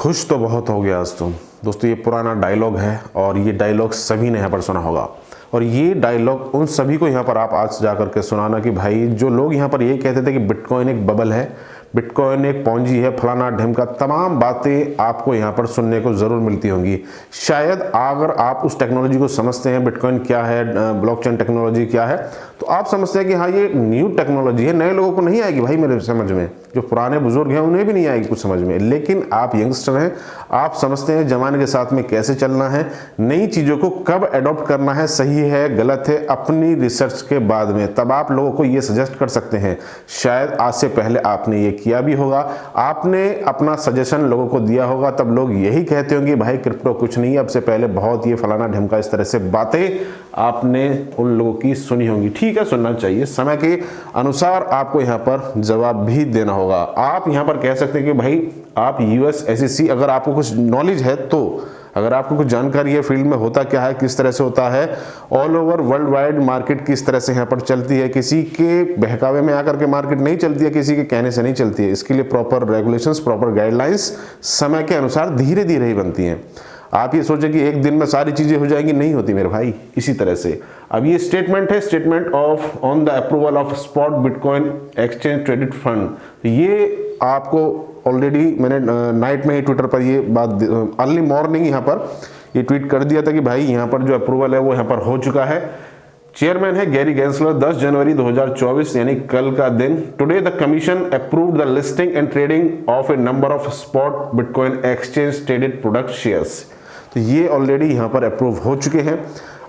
खुश तो बहुत हो गया आज तुम दोस्तों। ये पुराना डायलॉग है और ये डायलॉग सभी ने यहाँ पर सुना होगा और ये डायलॉग उन सभी को यहाँ पर आप आज जा करके सुनाना कि भाई जो लोग यहाँ पर ये कहते थे कि बिटकॉइन एक बबल है, बिटकॉइन एक पॉन्जी है, फलाना ढिमका, तमाम बातें आपको यहाँ पर सुनने को ज़रूर मिलती होंगी। शायद अगर आप उस टेक्नोलॉजी को समझते हैं, बिटकॉइन क्या है, ब्लॉकचेन टेक्नोलॉजी क्या है, तो आप समझते हैं कि हाँ ये न्यू टेक्नोलॉजी है, नए लोगों को नहीं आएगी भाई मेरे समझ में, जो पुराने बुजुर्ग हैं उन्हें भी नहीं आएगी कुछ समझ में। लेकिन आप यंगस्टर हैं, आप समझते हैं ज़माने के साथ में कैसे चलना है, नई चीज़ों को कब अडॉप्ट करना है, सही है गलत है, अपनी रिसर्च के बाद में तब आप लोगों को ये सजेस्ट कर सकते हैं। शायद आज से पहले आपने ये किया भी होगा, आपने अपना सजेशन लोगों को दिया होगा, तब लोग यही कहते होंगे भाई क्रिप्टो कुछ नहीं है, अब से पहले बहुत ये फलाना ढिमका, इस तरह से बातें आपने उन लोगों की सुनी होंगी। ठीक है, सुनना चाहिए, समय के अनुसार आपको यहाँ पर जवाब भी देना होगा। आप यहाँ पर कह सकते हैं कि भाई आप यूएस SEC, अगर आपको कुछ नॉलेज है तो, अगर आपको कुछ जानकारी है फील्ड में होता क्या है, किस तरह से होता है, all over world wide market किस तरह से यहाँ पर चलती है, किसी के बहकावे में आकर के मार्केट नहीं चलती है, किसी के कहने से नहीं चलती है। इसके लिए प्रॉपर रेगुलेशंस, प्रॉपर गाइडलाइंस समय के अनुसार धीरे धीरे ही बनती हैं। आप ये सोचें कि एक दिन में सारी चीजें हो जाएंगी, नहीं होती मेरे भाई। इसी तरह से अब ये स्टेटमेंट है, statement of on the approval of spot bitcoin exchange traded fund. ये आपको ऑलरेडी मैंने नाइट में ही ट्विटर पर ये बात, अर्ली मॉर्निंग यहाँ पर ये ट्वीट कर दिया था कि भाई यहाँ पर जो अप्रूवल है वो यहाँ पर हो चुका है। चेयरमैन है गैरी गैंसलर। 10 जनवरी 2024 यानी कल का दिन। Today the commission approved the listing and trading of A number of spot bitcoin exchange traded product shares. तो ये ऑलरेडी यहाँ पर अप्रूव हो चुके हैं।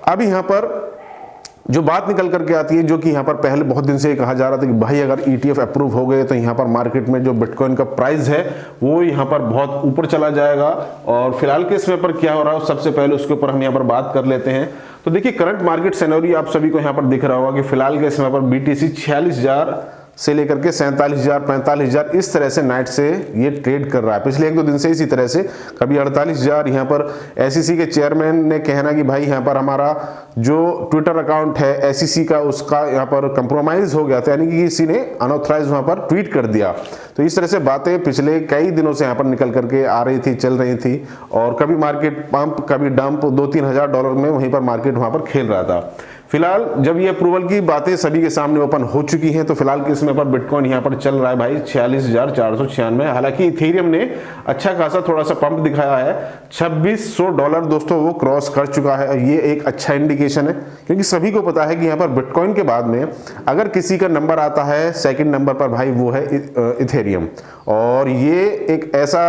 अब यहाँ पर जो बात निकल करके आती है, जो कि यहाँ पर पहले बहुत दिन से ये कहा जा रहा था कि भाई अगर ETF अप्रूव हो गए तो यहाँ पर मार्केट में जो बिटकॉइन का प्राइस है वो यहाँ पर बहुत ऊपर चला जाएगा। और फिलहाल के समय पर क्या हो रहा है सबसे पहले उसके ऊपर हम यहाँ पर बात कर लेते हैं। तो देखिए करंट मार्केट सिनेरियो आप सभी को यहाँ पर दिख रहा होगा कि फिलहाल के समय पर BTC 46,000 से लेकर के 47,000, 45,000 इस तरह से नाइट से ये ट्रेड कर रहा है। पिछले 1-2 दिन से इसी तरह से कभी 48,000। यहाँ पर SEC के चेयरमैन ने कहना कि भाई यहाँ पर हमारा जो ट्विटर अकाउंट है SEC का, उसका यहाँ पर कंप्रोमाइज हो गया था, यानी कि किसी ने अनऑथराइज वहाँ पर ट्वीट कर दिया। तो इस तरह से बातें पिछले कई दिनों से यहाँ पर निकल करके आ रही थी, चल रही थी, और कभी मार्केट पंप कभी डंप, 2-3 हज़ार डॉलर में वहीं पर मार्केट वहाँ पर खेल रहा था। फिलहाल जब ये अप्रूवल की बातें सभी के सामने ओपन हो चुकी हैं तो फिलहाल के समय पर बिटकॉइन यहाँ पर चल रहा है भाई 46,496। हालांकि इथेरियम ने अच्छा खासा थोड़ा सा पंप दिखाया है, $2,600 दोस्तों वो क्रॉस कर चुका है। ये एक अच्छा इंडिकेशन है, क्योंकि सभी को पता है कि यहाँ पर बिटकॉइन के बाद में अगर किसी का नंबर आता है सेकेंड नंबर पर भाई वो है इथेरियम। और ये एक ऐसा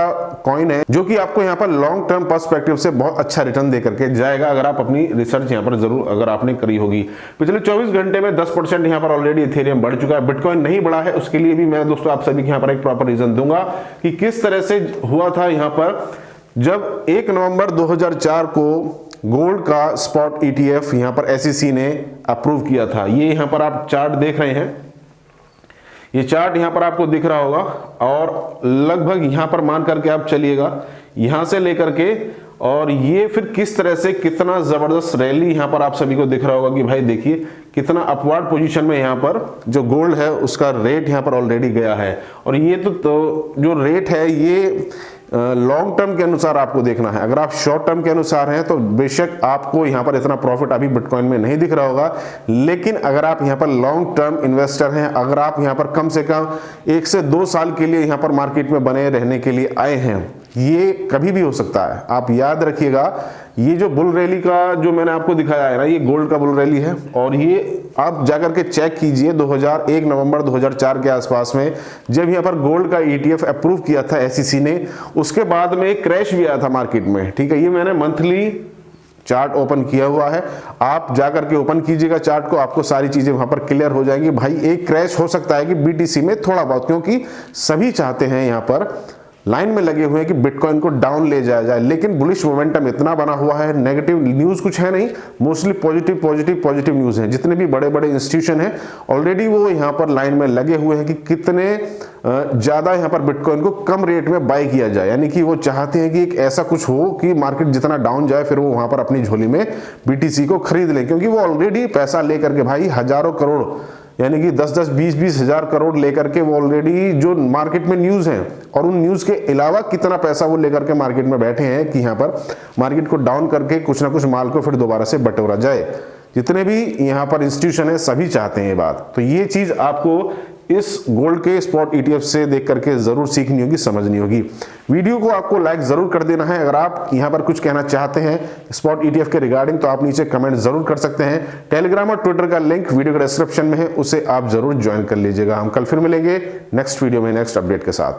कॉइन है जो कि आपको यहाँ पर लॉन्ग टर्म पर्सपेक्टिव से बहुत अच्छा रिटर्न दे करके जाएगा, अगर आप अपनी रिसर्च यहाँ पर जरूर अगर आपने करी होगी। पिछले 24 घंटे में 10% यहाँ पर ऑलरेडी इथेरियम बढ़ चुका है। बिटकॉइन नहीं बढ़ा है, उसके लिए भी मैं दोस्तों आप सभी के यहाँ पर एक प्रॉपर रीजन दूंगा कि किस तरह से हुआ था। यहाँ पर जब 1 नवंबर 2004 को गोल्ड का स्पॉट ETF यहाँ पर SEC ने अप्रूव किया था। ये यहाँ पर आप चार्ट देख रहे हैं, ये चार्ट यहाँ पर आपको दिख रहा होगा, और लगभग यहाँ पर मान करके आप चलिएगा यहाँ से लेकर के, और ये फिर किस तरह से कितना जबरदस्त रैली यहाँ पर आप सभी को दिख रहा होगा कि भाई देखिए कितना अपवर्ड पोजीशन में यहाँ पर जो गोल्ड है उसका रेट यहाँ पर ऑलरेडी गया है। और ये तो जो रेट है ये लॉन्ग टर्म के अनुसार आपको देखना है। अगर आप शॉर्ट टर्म के अनुसार हैं तो बेशक आपको यहाँ पर इतना प्रॉफिट अभी बिटकॉइन में नहीं दिख रहा होगा, लेकिन अगर आप यहाँ पर लॉन्ग टर्म इन्वेस्टर हैं, अगर आप यहाँ पर कम से कम 1 से 2 साल के लिए यहाँ पर मार्केट में बने रहने के लिए आए हैं, ये कभी भी हो सकता है। आप याद रखिएगा, ये जो बुल रैली का जो मैंने आपको दिखाया है ना, ये गोल्ड का बुल रैली है, और ये आप जाकर के चेक कीजिए 1 नवंबर 2004 के आसपास में जब यहाँ पर गोल्ड का ETF अप्रूव किया था SEC ने, उसके बाद में एक क्रैश भी आया था मार्केट में। ठीक है, ये मैंने मंथली चार्ट ओपन किया हुआ है, आप जाकर के ओपन कीजिएगा चार्ट को, आपको सारी चीजें वहां पर क्लियर हो जाएंगी। भाई एक क्रैश हो सकता है कि BTC में थोड़ा बहुत, क्योंकि सभी चाहते हैं यहाँ पर लाइन में लगे हुए हैं कि बिटकॉइन को डाउन ले जाया जाए, लेकिन बुलिश मोमेंटम इतना बना हुआ है, नेगेटिव न्यूज कुछ है नहीं, मोस्टली पॉजिटिव न्यूज है। जितने भी बड़े बड़े इंस्टीट्यूशन हैं ऑलरेडी वो यहाँ पर लाइन में लगे हुए हैं कि कितने ज्यादा यहाँ पर बिटकॉइन को कम रेट में बाय किया जाए, यानी कि वो चाहते हैं कि एक ऐसा कुछ हो कि मार्केट जितना डाउन जाए फिर वो वहां पर अपनी झोली में BTC को खरीद लें, क्योंकि वो ऑलरेडी पैसा लेकर के भाई हजारों करोड़ यानी कि 10-10, 20-20 हजार करोड़ लेकर के वो ऑलरेडी जो मार्केट में न्यूज है, और उन न्यूज के अलावा कितना पैसा वो लेकर के मार्केट में बैठे हैं कि यहाँ पर मार्केट को डाउन करके कुछ ना कुछ माल को फिर दोबारा से बटोरा जाए। जितने भी यहाँ पर इंस्टीट्यूशन है सभी चाहते हैं ये बात। तो ये चीज आपको इस गोल्ड के स्पॉट ईटीएफ से देख करके जरूर सीखनी होगी, समझनी होगी। वीडियो को आपको लाइक जरूर कर देना है। अगर आप यहां पर कुछ कहना चाहते हैं स्पॉट ईटीएफ के रिगार्डिंग तो आप नीचे कमेंट जरूर कर सकते हैं। टेलीग्राम और ट्विटर का लिंक वीडियो के डिस्क्रिप्शन में है, उसे आप जरूर ज्वाइन कर लीजिएगा। हम कल फिर मिलेंगे नेक्स्ट वीडियो में नेक्स्ट अपडेट के साथ।